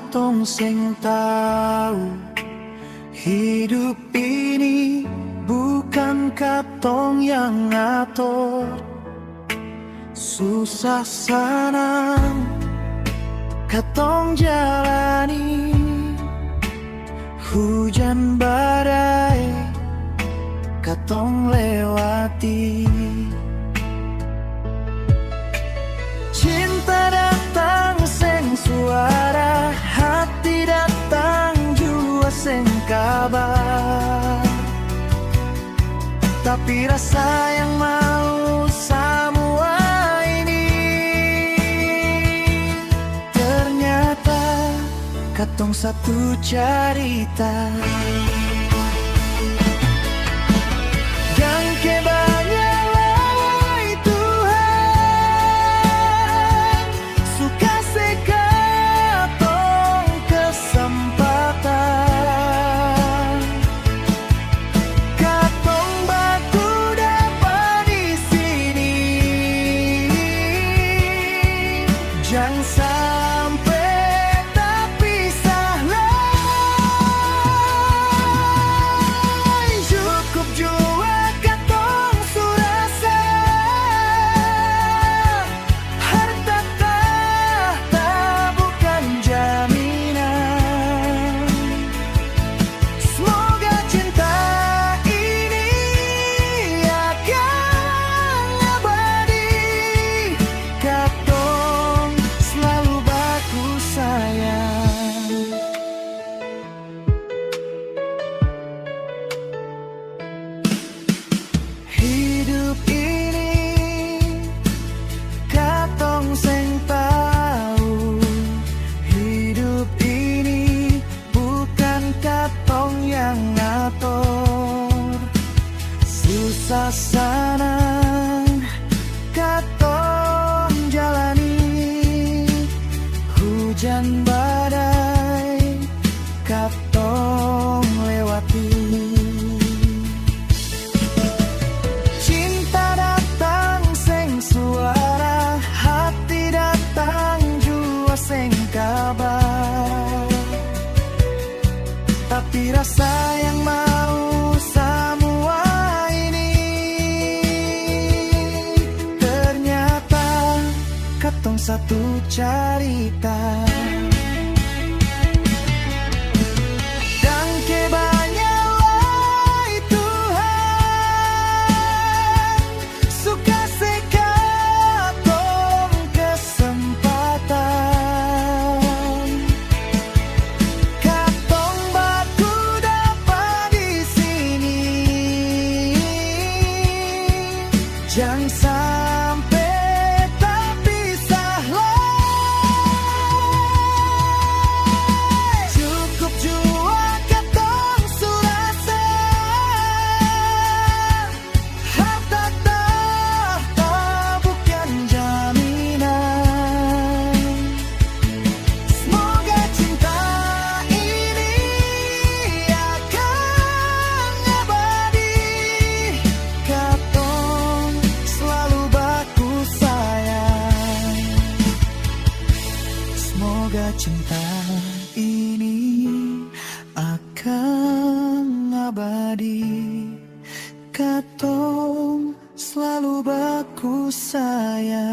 katong sing tahu hidup ini bukan katong yang ngatur. Susah senang katong jalani, hujan badai katong lewati. Cinta datang seng suara, hati datang jua seng kabar. Tapi rasa yang mau semua ini, ternyata katong satu cerita. Yang kebanyakan Tuhan suka sekatong kesempatan. Katong baku dapat di sini, jangan sampai tak pisah lagi. Cukup jua katong surasa, harta tahta bukan jaminan. Semoga cinta ini akan abadi, katong selalu baku sayang. Hidup ini katong seng tahu, hidup ini bukan katong yang ngatur. Susah senang katong jalani, hujan badai katong lewati. Cinta datang seng suara, hati datang jua seng kabar. Tapi rasa yang mau semua ini, ternyata katong satu cerita. Dan kebanyakan Tuhan suka sekatong kesempatan. Katong baku dapat di sini, jangan sampai tak pisah lagi. Cukup jua katong surasa, harta tahta bukan jaminan. Semoga cinta ini akan abadi, katong selalu baku sayang. Semoga cinta ini akan abadi, katong selalu baku sayang.